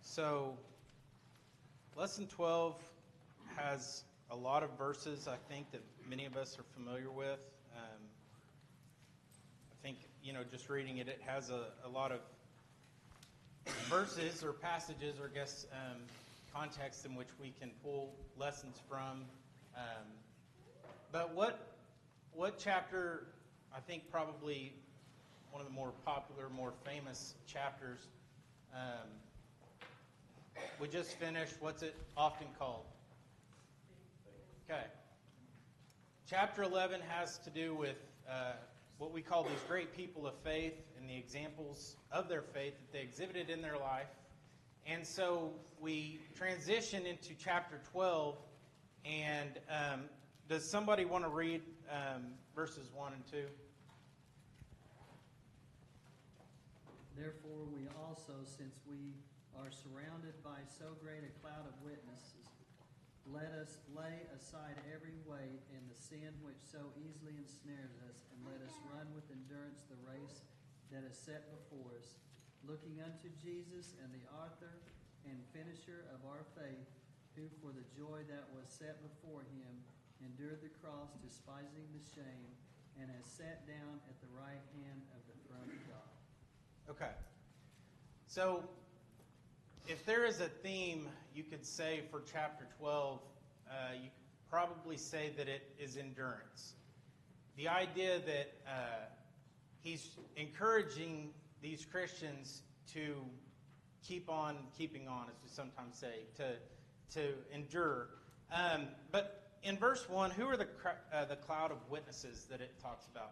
So lesson 12 has a lot of verses, I think, that many of us are familiar with. I think, just reading it, it has a lot of verses or passages, or I guess contexts in which we can pull lessons from. But what chapter, I think probably one of the more popular, more famous chapters, we just finished, what's it often called? Okay. Chapter 11 has to do with what we call these great people of faith and the examples of their faith that they exhibited in their life. And so we transition into chapter 12, and does somebody want to read verses 1 and 2? Therefore we also, since we are surrounded by so great a cloud of witnesses, let us lay aside every weight and the sin which so easily ensnares us, and let us run with endurance the race that is set before us, looking unto Jesus and the author and finisher of our faith, who for the joy that was set before him endured the cross, despising the shame, and has sat down at the right hand of the throne of God. Okay. So, if there is a theme you could say for chapter 12, you could probably say that it is endurance. The idea that he's encouraging these Christians to keep on keeping on, as we sometimes say, to endure. But in verse 1, who are the cloud of witnesses that it talks about?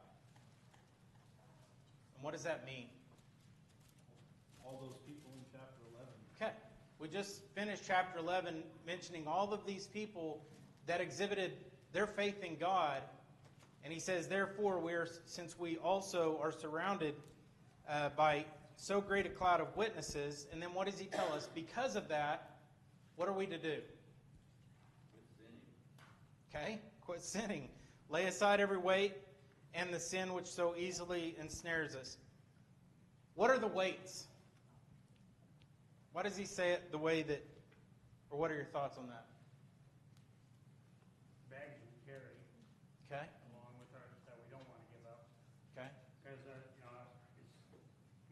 And what does that mean? All those people in chapter 11. Okay. We just finished chapter 11 mentioning all of these people that exhibited their faith in God. And he says, therefore, since we also are surrounded by so great a cloud of witnesses. And then what does he tell us? Because of that, what are we to do? Okay, quit sinning. Lay aside every weight and the sin which so easily ensnares us. What are the weights? Why does he say it the way that, or what are your thoughts on that? Bags we carry. Okay. Along with our that we don't want to give up. Okay. Because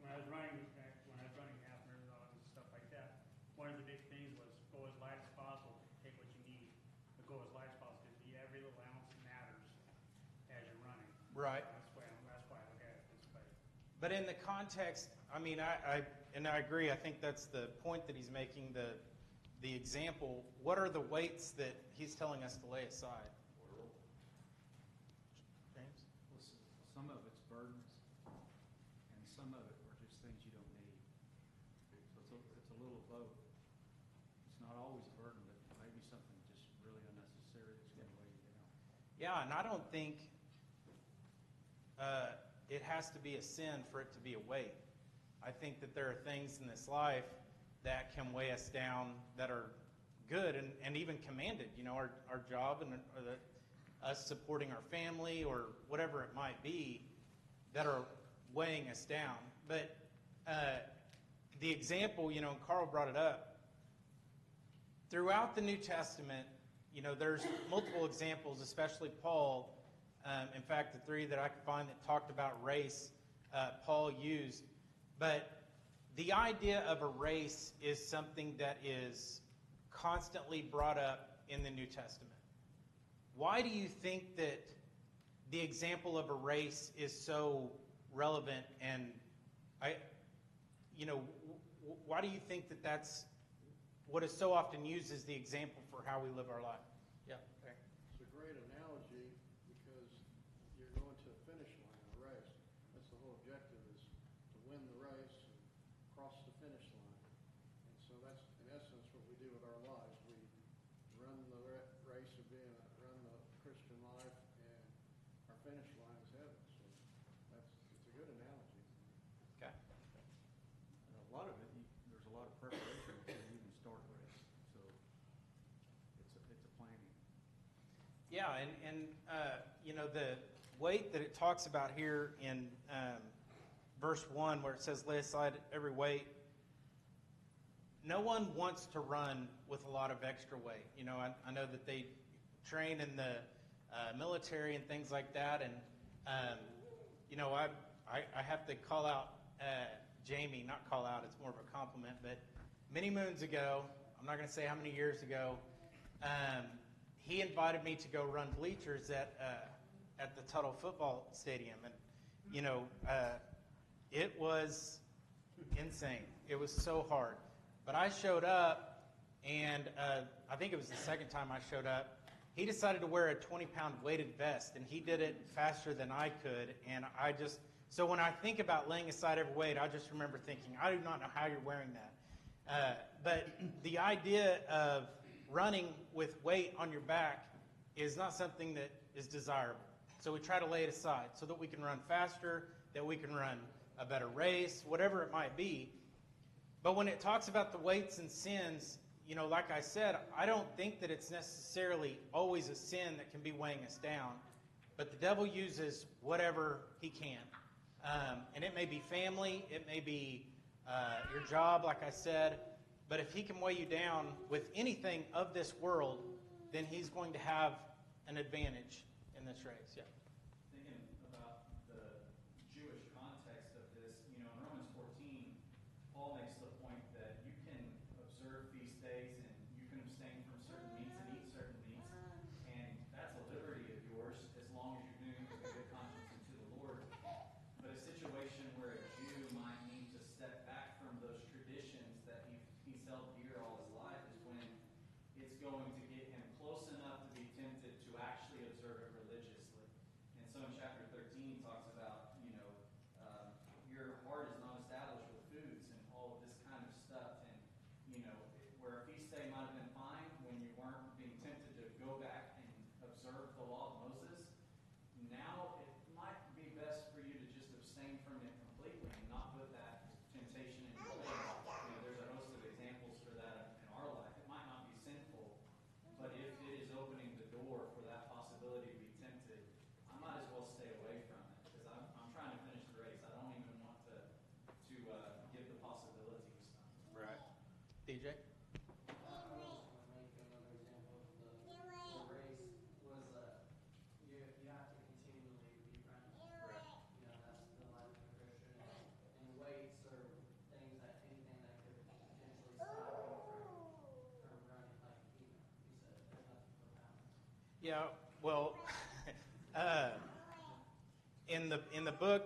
when I was running half marathons and stuff like that, one of the big things was go as light as possible, take what you need, but go as light as possible, because every little ounce matters as you're running. Right. That's why I look at it this way. But in the context, I mean, I agree. I think that's the point that he's making. The example. What are the weights that he's telling us to lay aside? James? Well, some of it's burdens, and some of it are just things you don't need. So it's a little of both. It's not always a burden, but maybe something just really unnecessary that's going to weigh you down. Yeah, and I don't think it has to be a sin for it to be a weight. I think that there are things in this life that can weigh us down that are good and even commanded. Our job and us supporting our family or whatever it might be that are weighing us down. But the example, and Carl brought it up, throughout the New Testament, there's multiple examples, especially Paul. In fact, the three that I could find that talked about race, Paul used. But the idea of a race is something that is constantly brought up in the New Testament. Why do you think that the example of a race is so relevant? And why do you think that that's what is so often used as the example for how we live our life? Yeah. Okay. It's a great analogy because you're going to a finish line in a race. That's the whole objective, is to win the race and cross the finish line. And so that's, in essence, what we do with our lives. We run the race of run the Christian life, and our finish line is heaven. So it's a good analogy. Okay. And a lot of it, there's a lot of preparation before you even start a race. So it's a planning. Yeah, and the weight that it talks about here in verse 1, where it says, lay aside every weight. no one wants to run with a lot of extra weight. You know, I know that they train in the military and things like that, and you know, I have to call out Jamie, not call out, it's more of a compliment, but many moons ago, I'm not going to say how many years ago, he invited me to go run bleachers at the Tuttle football stadium, and you know, it was insane. It was so hard. But I showed up, and I think it was the second time I showed up. He decided to wear a 20-pound weighted vest, and he did it faster than I could. And so when I think about laying aside every weight, I just remember thinking, I do not know how you're wearing that. But the idea of running with weight on your back is not something that is desirable. So we try to lay it aside so that we can run faster, that we can run a better race, whatever it might be. But when it talks about the weights and sins, you know, like I said, I don't think that it's necessarily always a sin that can be weighing us down. But the devil uses whatever he can. And it may be family, it may be your job, like I said. But if he can weigh you down with anything of this world, then he's going to have an advantage in this race. Yeah. Thinking about the Jewish context of this, you know, in Romans 14, Paul makes the point that you can observe feast days and you can abstain from certain meats and eat certain meats, and that's a liberty of yours as long as you're doing it with a good conscience and to the Lord. But a situation where a Jew might need to step back from those traditions that he's held dear all his life is when it's going to get him close enough to be tempted to actually observe it religiously. And so in chapter 13 he talks about, you know, your heart is not established with foods and all of this kind of stuff. And, you know, where a feast day might have been fine when you weren't being tempted to go back and observe the law of Moses, now it might be best for you to just abstain from it completely and not put that temptation in your way. You know, there's a host of examples for that in our life. It might not be sinful, but if it is opening the door for that possibility to be tempted, I might as well stay away from it because I'm trying to finish the race. I don't even want to give the possibility of something. Right. DJ? I was going to make another example of the race was you have to continually be running. Right. You know, that's the life of a Christian. And weights are things that anything that could potentially stop you from running. Like, you know, you said, there's nothing for balance. Yeah, well, in the book,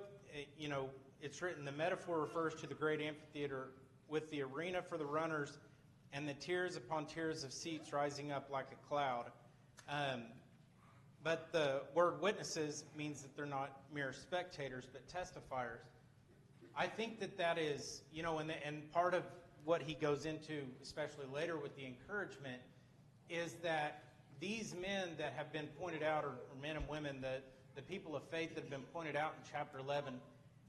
you know, it's written, the metaphor refers to the great amphitheater with the arena for the runners and the tiers upon tiers of seats rising up like a cloud. But the word witnesses means that they're not mere spectators, but testifiers. I think that is, you know, and part of what he goes into, especially later with the encouragement, is that these men that have been pointed out, or men and women, the people of faith that have been pointed out in chapter 11,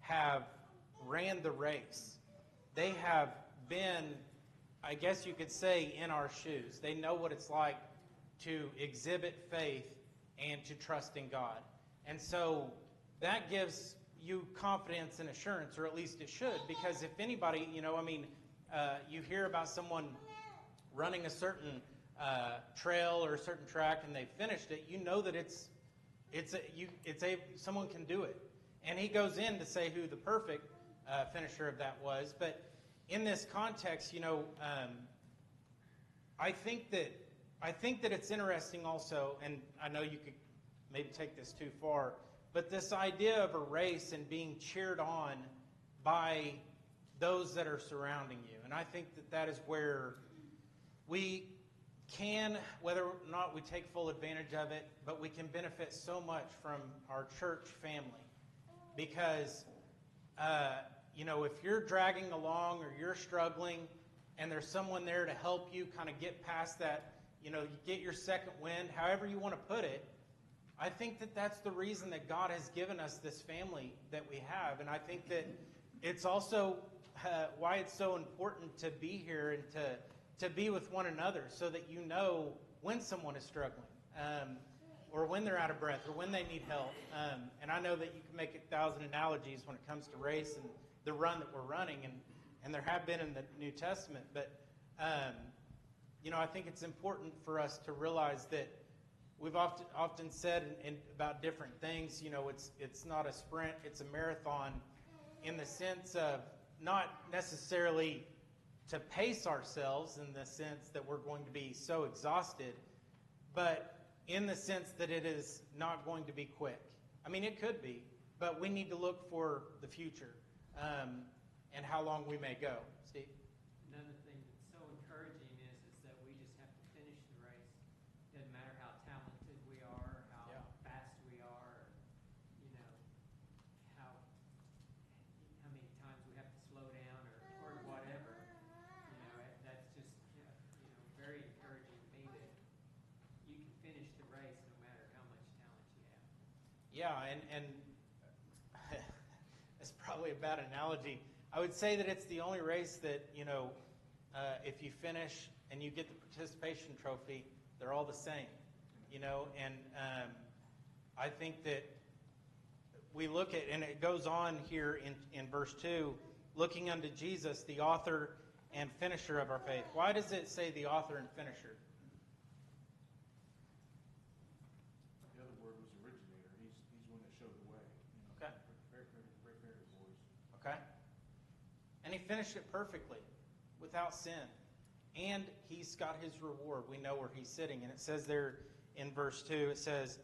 have ran the race. They have been, I guess you could say, in our shoes. They know what it's like to exhibit faith and to trust in God. And so that gives you confidence and assurance, or at least it should, because if anybody, you know, I mean, you hear about someone running a certain trail or a certain track and they finished it, you know that someone can do it. And he goes in to say who the perfect finisher of that was. But in this context, you know, I think that it's interesting also, and I know you could maybe take this too far, but this idea of a race and being cheered on by those that are surrounding you. And I think that is where we can, whether or not we take full advantage of it, but we can benefit so much from our church family. Because, you know, if you're dragging along or you're struggling and there's someone there to help you kind of get past that, you know, you get your second wind, however you want to put it, I think that that's the reason that God has given us this family that we have. And I think that it's also why it's so important to be here and to be with one another so that you know when someone is struggling, or when they're out of breath, or when they need help. And I know that you can make 1,000 analogies when it comes to race and the run that we're running, and there have been in the New Testament. But I think it's important for us to realize that we've often said about different things, it's not a sprint, it's a marathon, in the sense of not necessarily to pace ourselves in the sense that we're going to be so exhausted, but in the sense that it is not going to be quick. I mean, it could be, but we need to look for the future and how long we may go. Steve? Another thing that's so encouraging is that we just have to finish the race. Doesn't matter how talented we are, how fast we are, how many times we have to slow down or whatever. That's just very encouraging to me that you can finish the race no matter how much talent you have. Yeah, and it's probably a bad analogy. I would say that it's the only race that, if you finish and you get the participation trophy, they're all the same, and I think that we look at, and it goes on here in verse 2, looking unto Jesus, the author and finisher of our faith. Why does it say the author and finisher? The other word was originator. He's one that showed the way. Okay. Very voice. Okay? And he finished it perfectly, without sin. And he's got his reward. We know where he's sitting. And it says there in verse 2, it says,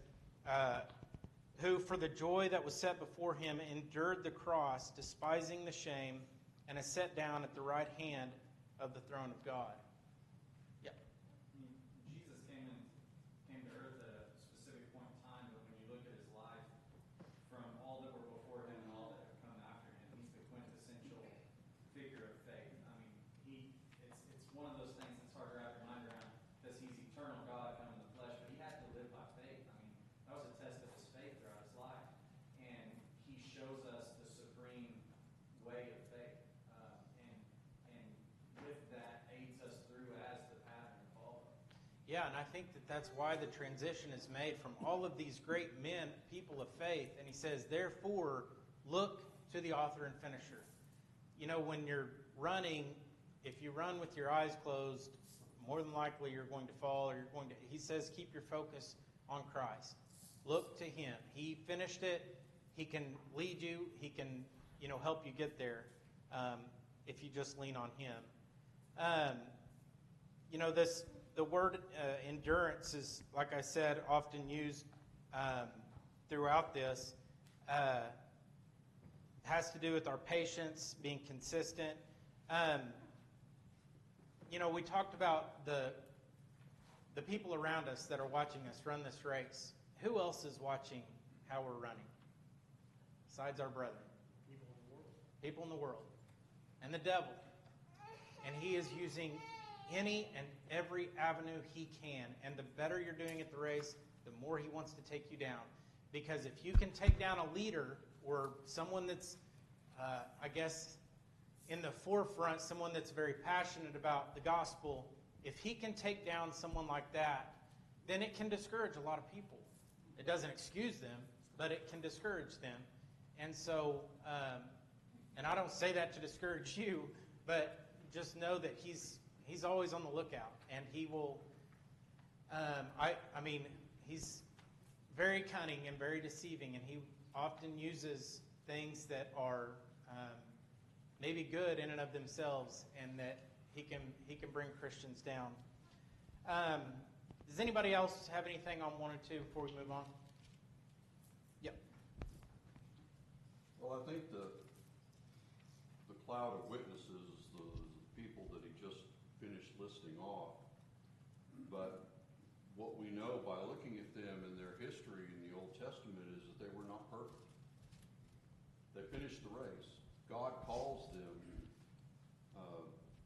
who for the joy that was set before him endured the cross, despising the shame, and is set down at the right hand of the throne of God. Yeah. Jesus came to earth at a specific point in time, but when you look at his life, from all that were before him and all that have come after him, he's the quintessential figure of faith. I mean, it's one of those things that's hard to wrap your mind around, because he's eternal God come in the flesh, but he had to live by faith. I mean, that was a test of his faith throughout his life, and he shows us the supreme way of faith, and with that aids us through as the pattern to follow. Yeah, and I think that that's why the transition is made from all of these great men, people of faith, and he says, therefore, look to the author and finisher. When you're running, if you run with your eyes closed, more than likely you're going to fall, or he says, keep your focus on Christ. Look to him. He finished it. He can lead you. He can, help you get there if you just lean on him. The word endurance is, like I said, often used throughout this. Has to do with our patience, being consistent. We talked about the people around us that are watching us run this race. Who else is watching how we're running besides our brethren? People in the world. People in the world. And the devil. And he is using any and every avenue he can. And the better you're doing at the race, the more he wants to take you down. Because if you can take down a leader or someone that's, in the forefront, someone that's very passionate about the gospel, if he can take down someone like that, then it can discourage a lot of people. It doesn't excuse them, but it can discourage them. And so, and I don't say that to discourage you, but just know that he's always on the lookout, and he will, he's very cunning and very deceiving, and he often uses things that are maybe good in and of themselves, and that he can bring Christians down. Does anybody else have anything on 1 and 2 before we move on? Yep. Well, I think the cloud of witnesses is the people that he just finished listing off. But what we know by looking at them and their history in the Old Testament is that they were not perfect. They finished the race. God calls them,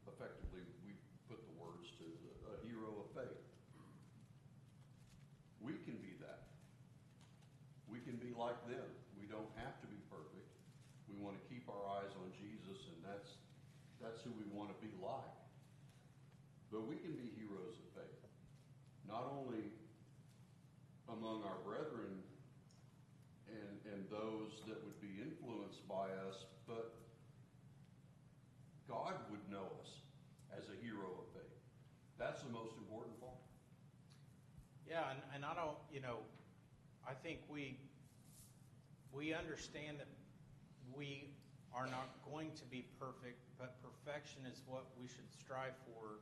effectively, we put the words to, a hero of faith. We can be that. We can be like them. We don't have to be perfect. We want to keep our eyes on Jesus, and that's who we want to be like. But we can be heroes of faith, not only among our brethren and those that would be influenced by us, but God would know us. as a hero of faith. That's the most important part. Yeah, and I don't, I think we understand that we are not going to be perfect, but perfection is what we should strive for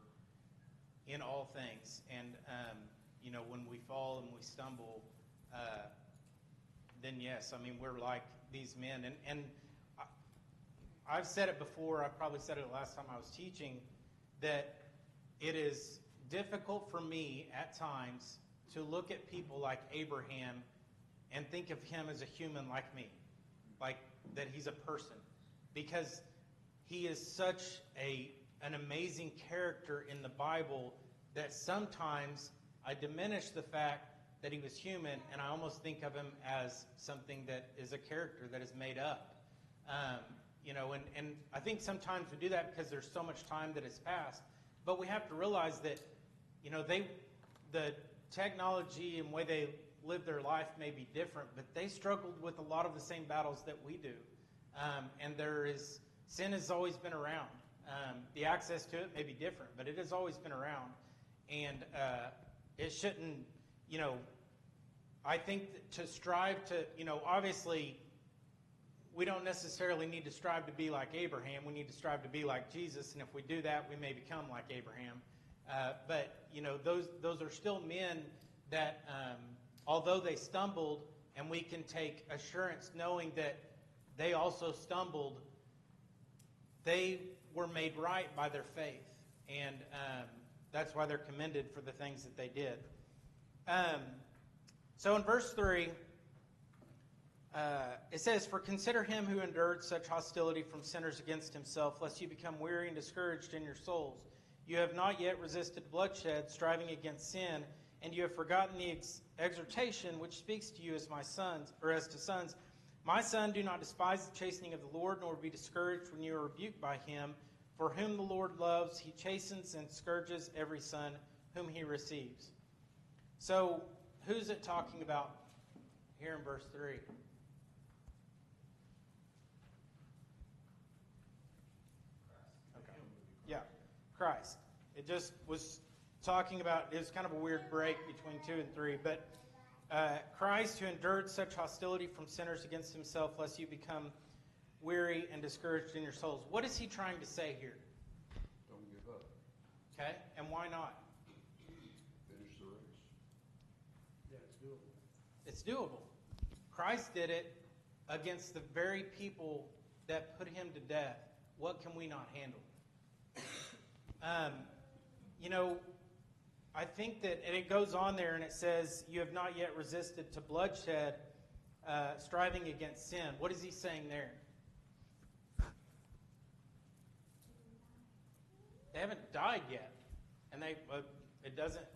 in all things. And, when we fall and we stumble, then yes, I mean, we're like these men. And I've said it before, I probably said it last time I was teaching, that it is difficult for me at times to look at people like Abraham and think of him as a human like me, like that he's a person, because he is such an amazing character in the Bible that sometimes I diminish the fact that he was human, and I almost think of him as something that is a character that is made up. And I think sometimes we do that because there's so much time that has passed. But we have to realize that, the technology and way they live their life may be different, but they struggled with a lot of the same battles that we do. And sin has always been around. The access to it may be different, but it has always been around. And it shouldn't, I think to strive to, obviously, we don't necessarily need to strive to be like Abraham. We need to strive to be like Jesus, and if we do that, we may become like Abraham. But those are still men that, although they stumbled, and we can take assurance knowing that they also stumbled, they were made right by their faith, and that's why they're commended for the things that they did. So in verse 3, it says, "For consider him who endured such hostility from sinners against himself, lest you become weary and discouraged in your souls. You have not yet resisted bloodshed, striving against sin, and you have forgotten the exhortation which speaks to you as my sons, or as to sons. My son, do not despise the chastening of the Lord, nor be discouraged when you are rebuked by him. For whom the Lord loves, he chastens and scourges every son whom he receives." So, who's it talking about here in verse 3? Yeah, Christ. It just was talking about, it was kind of a weird break between 2 and 3, but Christ, who endured such hostility from sinners against himself, lest you become weary and discouraged in your souls. What is he trying to say here? Don't give up. Okay, and why not? Finish the race. Yeah, it's doable. It's doable. Christ did it against the very people that put him to death. What can we not handle? I think that, and it goes on there and it says, you have not yet resisted to bloodshed, striving against sin. What is he saying there? They haven't died yet. And it doesn't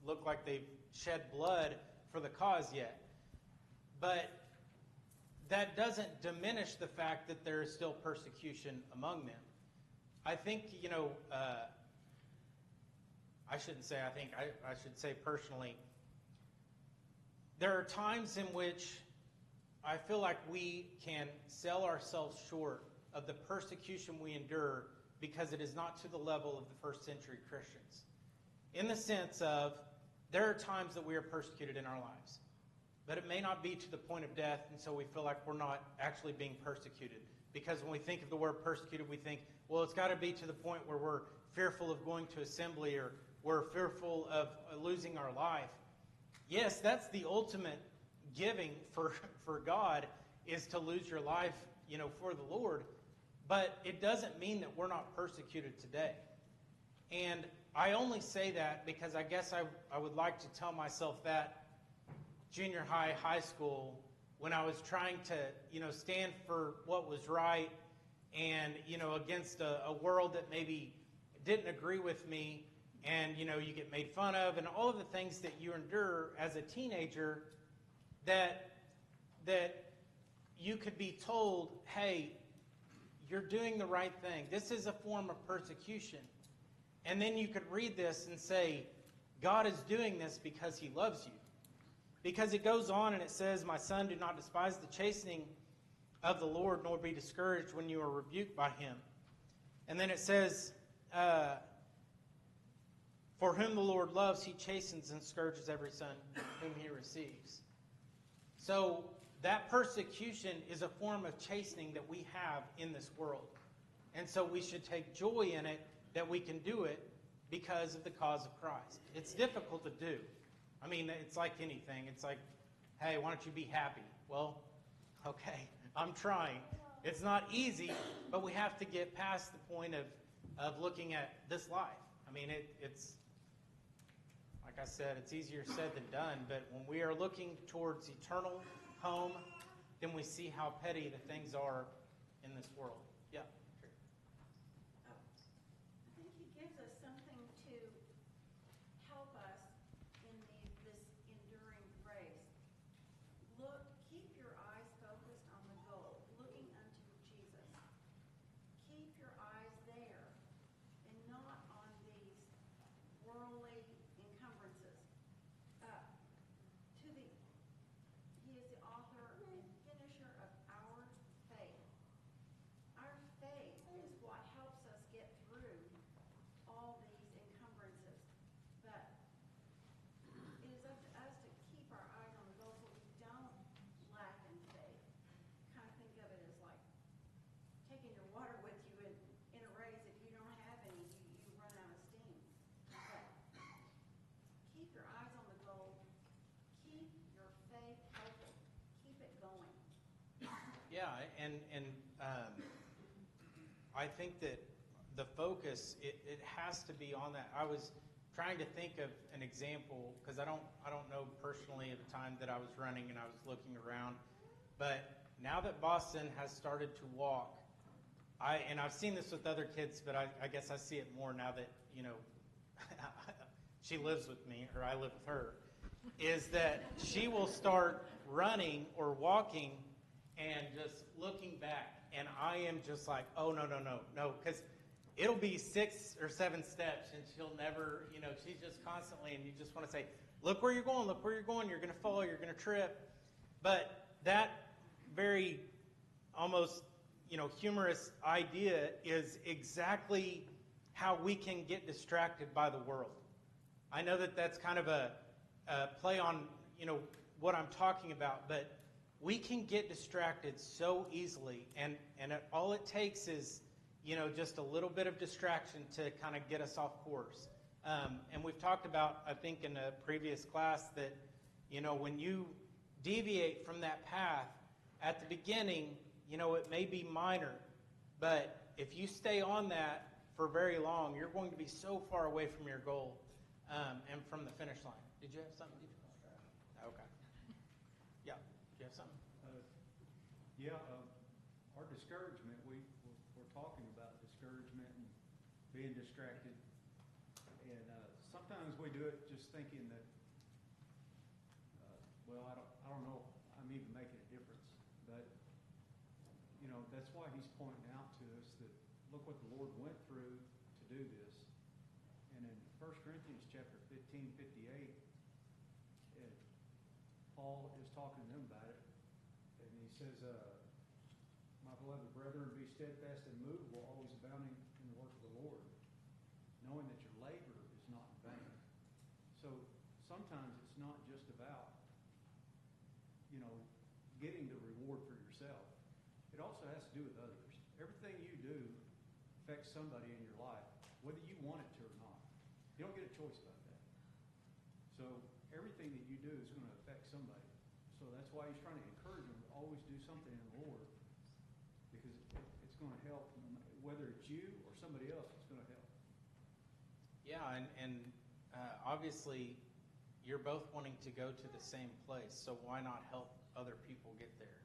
look like they've shed blood for the cause yet. But that doesn't diminish the fact that there is still persecution among them. I think, I shouldn't say I think, I should say personally, there are times in which I feel like we can sell ourselves short of the persecution we endure because it is not to the level of the first century Christians. In the sense of, there are times that we are persecuted in our lives, but it may not be to the point of death, and so we feel like we're not actually being persecuted. Because when we think of the word persecuted, we think, well, it's got to be to the point where we're fearful of going to assembly, or we're fearful of losing our life. Yes, that's the ultimate giving for God, is to lose your life, for the Lord. But it doesn't mean that we're not persecuted today. And I only say that because I guess I would like to tell myself that junior high, high school, when I was trying to, stand for what was right and, against a world that maybe didn't agree with me, and, you get made fun of, and all of the things that you endure as a teenager, that you could be told, hey, you're doing the right thing. This is a form of persecution. And then you could read this and say, God is doing this because he loves you. Because it goes on and it says, my son, do not despise the chastening of the Lord, nor be discouraged when you are rebuked by him. And then it says, For whom the Lord loves, he chastens and scourges every son whom he receives. So that persecution is a form of chastening that we have in this world. And so we should take joy in it, that we can do it because of the cause of Christ. It's difficult to do. I mean, it's like anything. It's like, hey, why don't you be happy? Well, okay, I'm trying. It's not easy, but we have to get past the point of looking at this life. I mean, it's, like I said, it's easier said than done, but when we are looking towards eternal home, then we see how petty the things are in this world. Yeah. I think he gives us something to help us in this enduring race. Keep your eyes focused on the goal, looking unto Jesus. Keep your eyes there and not on these worldly encumbrances. He is the author and finisher of our faith. Our faith is what helps us get through all these encumbrances. But it is up to us to keep our eyes on the goal so we don't lack in faith. Kind of think of it as like taking your water with you in a race. If you don't have any, you run out of steam. But keep your eyes on the goal. Keep your faith healthy. Keep it going. Yeah, and I think that the focus, it has to be on that. I was trying to think of an example, because I don't know personally at the time that I was running and I was looking around, but now that Boston has started to walk, and I've seen this with other kids, but I guess I see it more now that, you know, she lives with me, or I live with her, is that she will start running or walking and just looking back. And I am just like, oh, no, because it'll be 6 or 7 steps, and she'll never, you know, she's just constantly, and you just want to say, look where you're going, you're going to fall, you're going to trip. But that very almost, you know, humorous idea is exactly how we can get distracted by the world. I know that that's kind of a play on, you know, what I'm talking about, but we can get distracted so easily, and all it takes is, you know, just a little bit of distraction to kind of get us off course. And we've talked about, I think in a previous class, that, you know, when you deviate from that path at the beginning, you know, it may be minor, but if you stay on that for very long, you're going to be so far away from your goal and from the finish line. Did you have something? Okay. Yeah. Do you have something? Our discouragement, we're talking about discouragement and being distracted. And sometimes we do it just thinking that, I don't know, I'm even making a difference. But, you know, that's why he's pointing out to us that look what the Lord went through to do this. And in 1 Corinthians chapter 15, 58, Paul is talking to them about it. And he says, my beloved brethren, be steadfast and immovable, always abounding in the work of the Lord, knowing that your labor is not in vain. So sometimes it's not just about, you know, getting the reward for yourself. It also has to do with others. Everything you do affects somebody in your life, whether you want it to or not. You don't get a choice about that. So everything that you do is going to affect somebody. So that's why he's trying to encourage them to always do something in the Lord, because it's going to help. Whether it's you or somebody else, it's going to help. Yeah, and obviously you're both wanting to go to the same place, so why not help other people get there?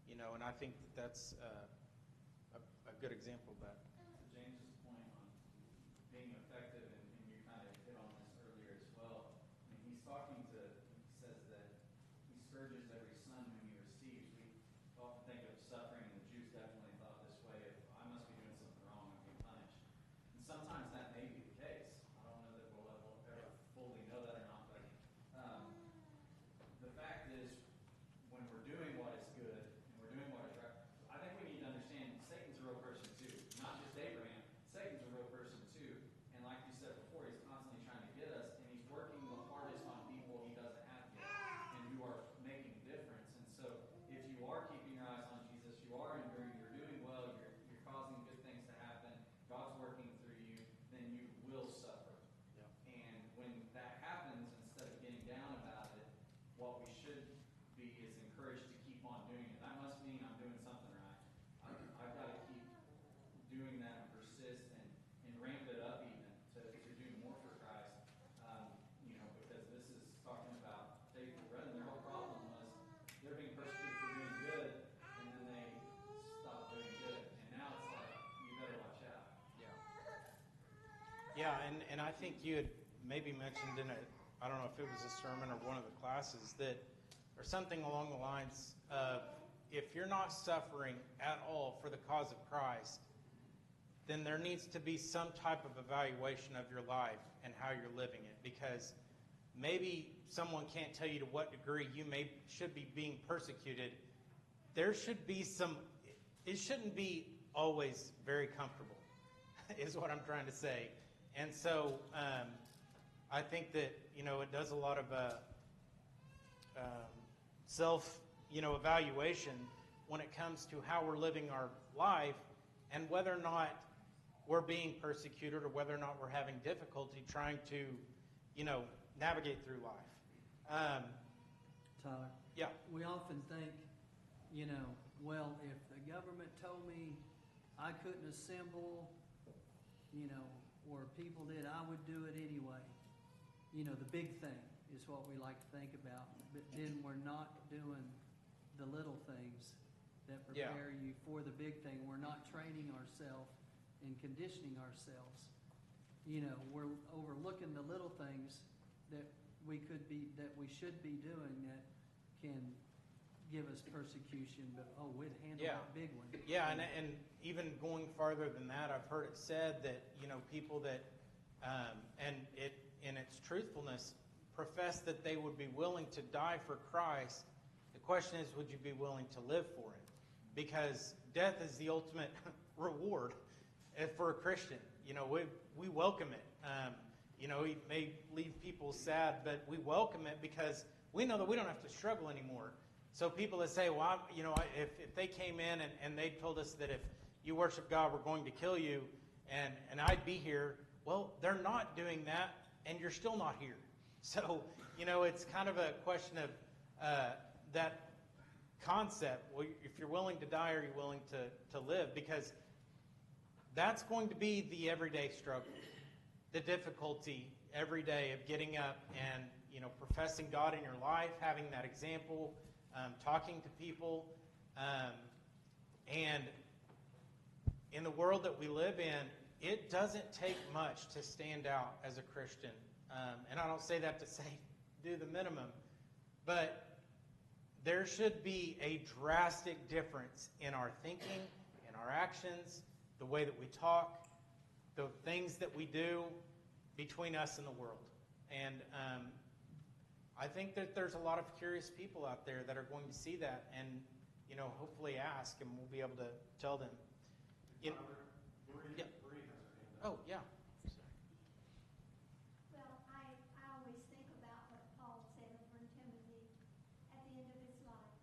You know, and I think that's a good example of that. To James's point on being effective, and you kind of hit on this earlier as well. I mean, he says that he scourges every son whom he receives. We often think of suffering, and the Jews definitely thought this way: if I must be doing something wrong, I'm being punished. And sometimes that may be the case. I don't know that we'll ever fully know that or not, but the fact is, when we're doing what is good and we're doing what is right, I think we need to understand Satan's a real person too, not just Abraham. Satan's a real person too, and like you said before, he's constantly Yeah, and I think you had maybe mentioned in a, I don't know if it was a sermon or one of the classes, that, or something along the lines of, if you're not suffering at all for the cause of Christ, then there needs to be some type of evaluation of your life and how you're living it. Because maybe someone can't tell you to what degree you should be being persecuted. There should be some, it shouldn't be always very comfortable, is what I'm trying to say. And so I think that, it does a lot of self, evaluation when it comes to how we're living our life and whether or not we're being persecuted or whether or not we're having difficulty trying to, navigate through life. Tyler? Yeah. We often think, well, if the government told me I couldn't assemble, or people did, I would do it anyway. The big thing is what we like to think about. But then we're not doing the little things that prepare you for the big thing. We're not training ourselves and conditioning ourselves. We're overlooking the little things that we should be doing that can give us persecution, but we'd handle that big one. Yeah, and even going farther than that, I've heard it said that, people that, and it, in its truthfulness, profess that they would be willing to die for Christ. The question is, would you be willing to live for it? Because death is the ultimate reward for a Christian. We welcome it. It may leave people sad, but we welcome it because we know that we don't have to struggle anymore. So people that say, well, if they came in and they told us that if you worship God, we're going to kill you, and I'd be here, well, they're not doing that, and you're still not here. So, it's kind of a question of that concept. Well, if you're willing to die, are you willing to live? Because that's going to be the everyday struggle, the difficulty every day of getting up and, professing God in your life, having that example, talking to people. And in the world that we live in, it doesn't take much to stand out as a Christian. And I don't say that to say do the minimum, but there should be a drastic difference in our thinking, in our actions, the way that we talk, the things that we do between us and the world. And I think that there's a lot of curious people out there that are going to see that and, hopefully ask, and we'll be able to tell them. Bree has her hand up. Oh, yeah. Well, I always think about what Paul said over in Timothy at the end of his life.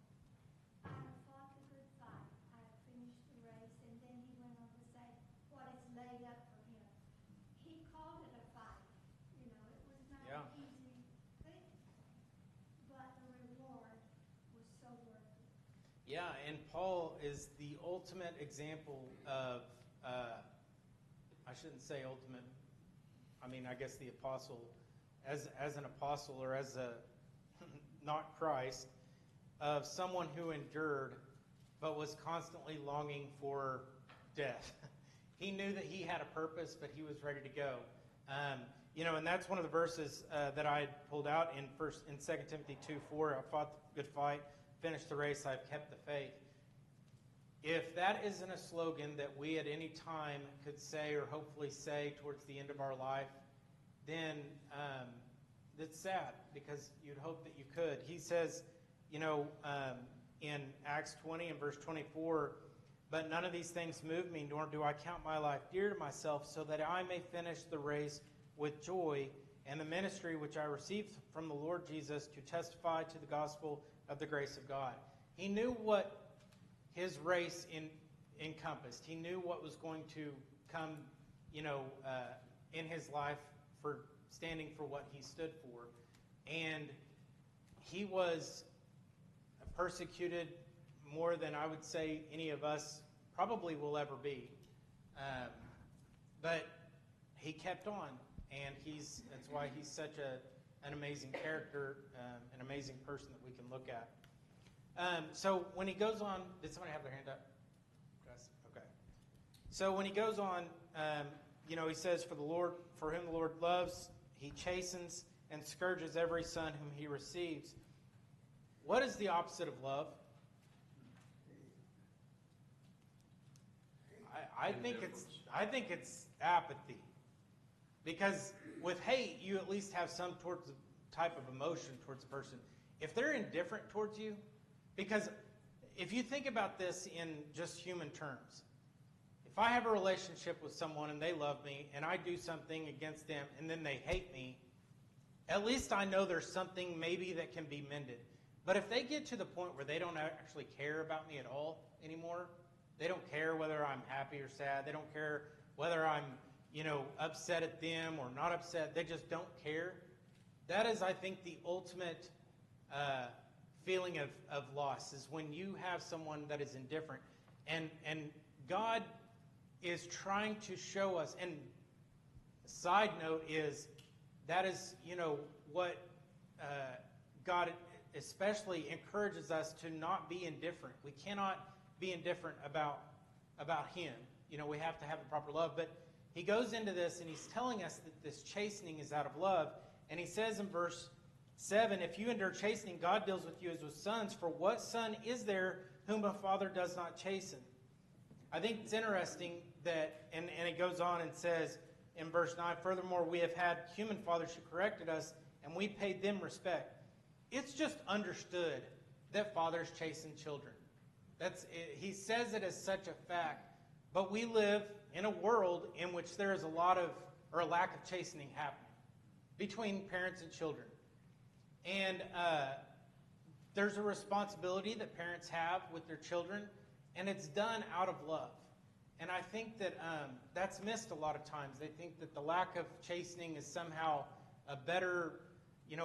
I have fought the good fight. I have finished the race. And then he went on to say what is laid up for him. He called it a fight. It was not an easy thing. But the reward was so worth it. Yeah, and Paul is the ultimate example of, I shouldn't say ultimate, I guess the apostle, as an apostle or as a, not Christ, of someone who endured but was constantly longing for death. He knew that he had a purpose, but he was ready to go. And that's one of the verses that I pulled out in 2 Timothy 2:4. I fought the good fight, finished the race, I've kept the faith. If that isn't a slogan that we at any time could say or hopefully say towards the end of our life, then it's sad because you'd hope that you could. He says, in Acts 20 and verse 24, but none of these things move me, nor do I count my life dear to myself, so that I may finish the race with joy and the ministry which I received from the Lord Jesus to testify to the gospel of the grace of God. He knew what his race encompassed. He knew what was going to come, in his life for standing for what he stood for. And he was persecuted more than I would say any of us probably will ever be. But he kept on, and that's why he's such an amazing character, an amazing person that we can look at. So when he goes on, did somebody have their hand up? Yes? Okay. So when he goes on, he says, for whom the Lord loves, he chastens and scourges every son whom he receives. What is the opposite of love? I think it's apathy. Because with hate, you at least have some type of emotion towards the person. If they're indifferent towards you, because if you think about this in just human terms, if I have a relationship with someone and they love me and I do something against them and then they hate me, at least I know there's something maybe that can be mended. But if they get to the point where they don't actually care about me at all anymore, they don't care whether I'm happy or sad, they don't care whether I'm, upset at them or not upset, they just don't care. That is, I think, the ultimate feeling of loss, is when you have someone that is indifferent. And God is trying to show us, and side note is, that is, what God especially encourages us to not be indifferent. We cannot be indifferent about Him. We have to have the proper love. But He goes into this and He's telling us that this chastening is out of love. And He says in verse 7, if you endure chastening, God deals with you as with sons. For what son is there whom a father does not chasten? I think it's interesting that, and it goes on and says in verse 9, furthermore, we have had human fathers who corrected us, and we paid them respect. It's just understood that fathers chasten children. He says it as such a fact. But we live in a world in which there is a lack of chastening happening between parents and children. And there's a responsibility that parents have with their children, and it's done out of love. And I think that that's missed a lot of times. They think that the lack of chastening is somehow a better,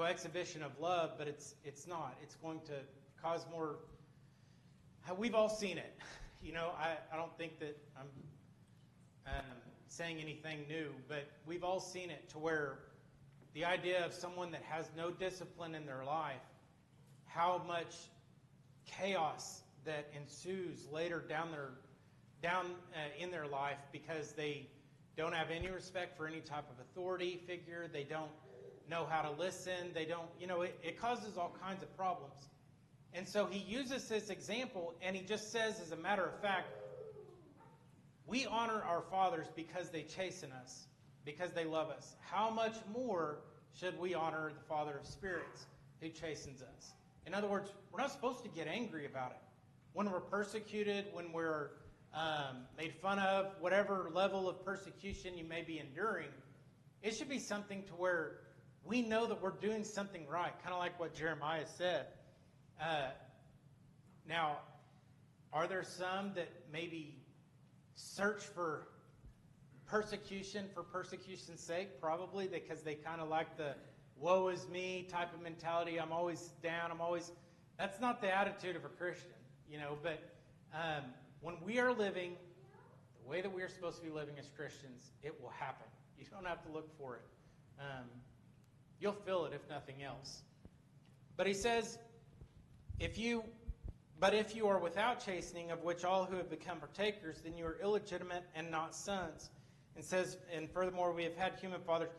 exhibition of love, but it's not. It's going to cause more. We've all seen it. I don't think that I'm saying anything new, but we've all seen it, to where the idea of someone that has no discipline in their life, how much chaos that ensues later down in their life, because they don't have any respect for any type of authority figure. They don't know how to listen. They don't, it causes all kinds of problems. And so He uses this example, and He just says, as a matter of fact, we honor our fathers because they chasten us, because they love us. How much more should we honor the Father of spirits who chastens us? In other words, we're not supposed to get angry about it. When we're persecuted, when we're made fun of, whatever level of persecution you may be enduring, it should be something to where we know that we're doing something right, kind of like what Jeremiah said. Now, are there some that maybe search for persecution for persecution's sake? Probably, because they kind of like the woe is me type of mentality. I'm always down. That's not the attitude of a Christian, but when we are living the way that we are supposed to be living as Christians, it will happen. You don't have to look for it. You'll feel it, if nothing else. But he says, if you are without chastening, of which all who have become partakers, then you are illegitimate and not sons. And says, and furthermore, we have had human fathers.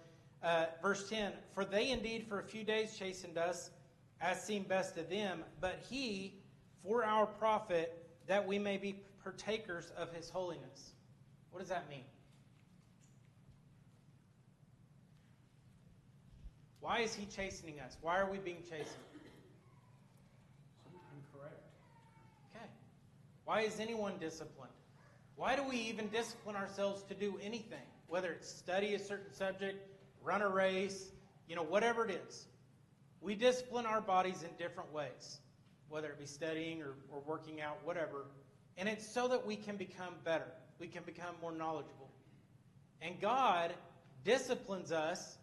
Verse 10, for they indeed for a few days chastened us, as seemed best to them, but He for our profit, that we may be partakers of His holiness. What does that mean? Why is He chastening us? Why are we being chastened? Incorrect. Okay. Why is anyone disciplined? Why do we even discipline ourselves to do anything? Whether it's study a certain subject, run a race, whatever it is. We discipline our bodies in different ways, whether it be studying or working out, whatever. And it's so that we can become better. We can become more knowledgeable. And God disciplines us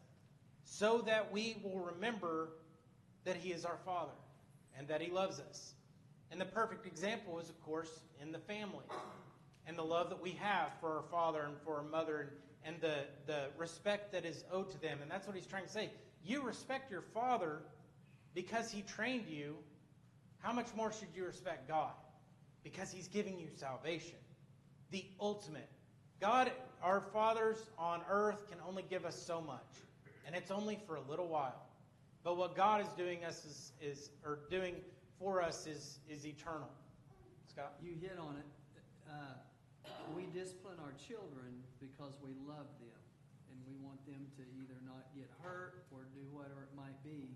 so that we will remember that He is our Father and that He loves us. And the perfect example is, of course, in the family and the love that we have for our father and for our mother, and the respect that is owed to them. And that's what He's trying to say. You respect your father because he trained you. How much more should you respect God? Because He's giving you salvation, the ultimate God, our fathers on earth can only give us so much, and it's only for a little while. But what God is doing doing for us is eternal. Scott? You hit on it. We discipline our children because we love them, and we want them to either not get hurt or do whatever it might be.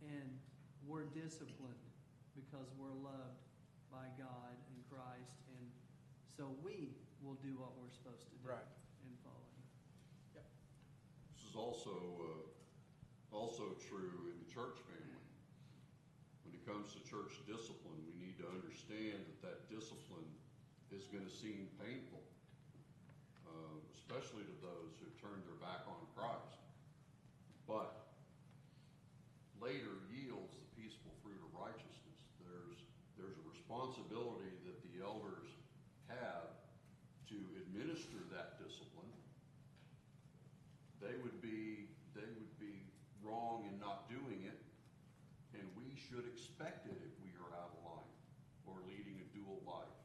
And we're disciplined because we're loved by God and Christ, and so we will do what we're supposed to do and follow Him. Yep. This is also true in the church family. When it comes to church discipline, we need to understand that discipline is going to seem painful, especially to those who turned their back on Christ. But later yields the peaceful fruit of righteousness. There's a responsibility that the elders have to administer that discipline. They would be wrong in not doing it, and we should expect it if we are out of line or leading a dual life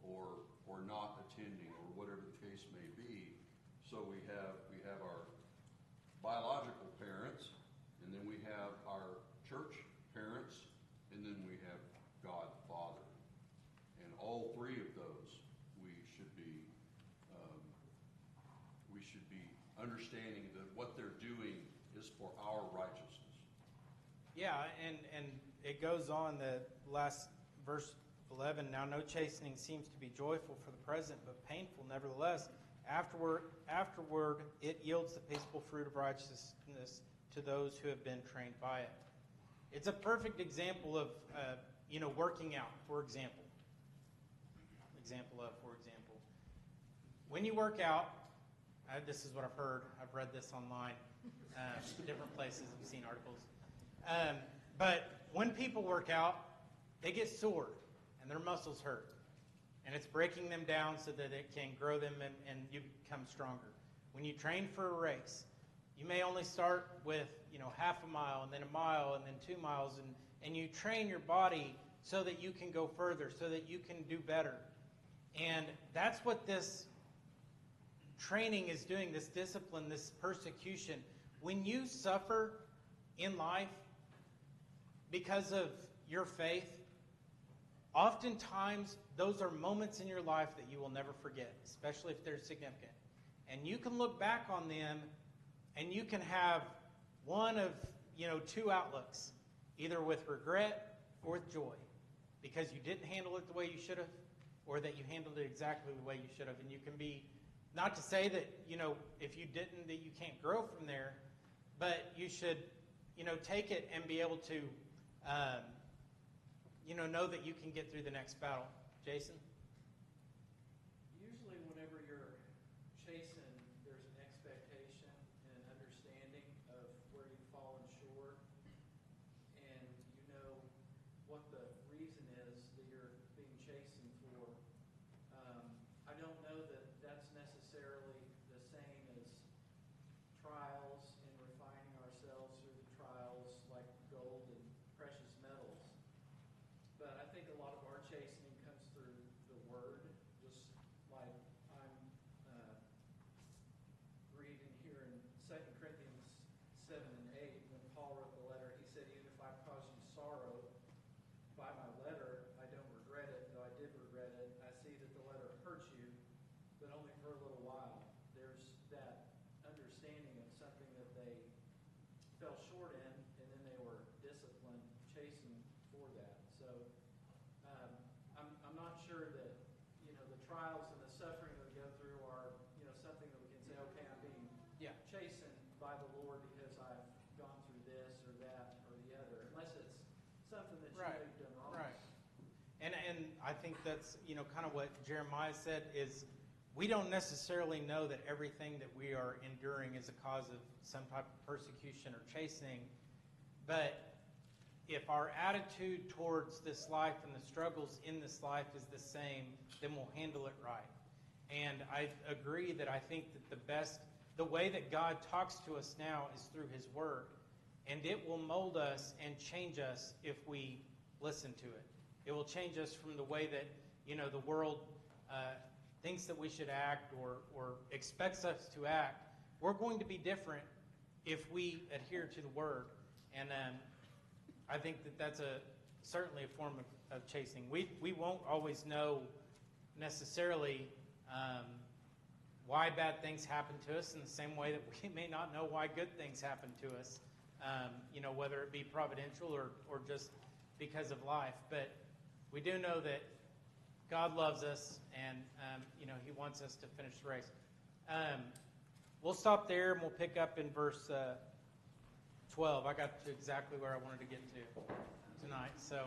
or not attending or whatever the case may be. So we have our biological parents, and then we have our church parents, and then we have God the Father. And all three of those we should be understanding that what they're doing is for our righteousness. Yeah, and it goes on, the last verse 11, now no chastening seems to be joyful for the present, but painful nevertheless. Afterward it yields the peaceful fruit of righteousness to those who have been trained by it. It's a perfect example of, working out, for example. When you work out, this is what I've heard. I've read this online, different places. I've seen articles. But when people work out, they get sore and their muscles hurt. And it's breaking them down so that it can grow them and you become stronger. When you train for a race, you may only start with, half a mile and then a mile and then 2 miles. And you train your body so that you can go further, so that you can do better. And that's what this training is doing, this discipline, this persecution. When you suffer in life because of your faith, oftentimes those are moments in your life that you will never forget, especially if they're significant. And you can look back on them and you can have one of, two outlooks, either with regret or with joy, because you didn't handle it the way you should have, or that you handled it exactly the way you should have. And you can be, not to say that, if you didn't, that you can't grow from there, but you should, take it and be able to, know that you can get through the next battle. Jason? Usually whenever you're chasing, there's an expectation and an understanding of where you've fallen short, and you know what the reason is that you're being chastened for. I don't know that that's necessarily the same as trials and refining ourselves through the trials like gold and precious metals. But I think a lot of our chastening comes through the Word, just like I'm reading here in 2 Corinthians 7 and 8, when Paul wrote the letter, he said, even if I cause you sorrow by my letter, I don't regret it, though I did regret it. I see that the letter hurts you, but only for a little while. There's that understanding of something that they fell short in, and then they were disciplined, chastened for that. So I'm not sure that, the trials and the suffering that we go through are, something that we can say, okay, I'm being chastened by the Lord because I've gone through this or that or the other, unless it's something that you've done wrong. Right. And I think that's, kind of what Jeremiah said is, we don't necessarily know that everything that we are enduring is a cause of some type of persecution or chastening, but if our attitude towards this life and the struggles in this life is the same, then we'll handle it right. And I agree that I think that the way that God talks to us now is through His Word, and it will mold us and change us if we listen to it. It will change us from the way that, the world thinks that we should act or expects us to act, we're going to be different if we adhere to the Word. And I think that that's certainly a form of chastening. We won't always know necessarily why bad things happen to us in the same way that we may not know why good things happen to us, whether it be providential or just because of life. But we do know that God loves us, and He wants us to finish the race. We'll stop there, and we'll pick up in verse 12. I got to exactly where I wanted to get to tonight. So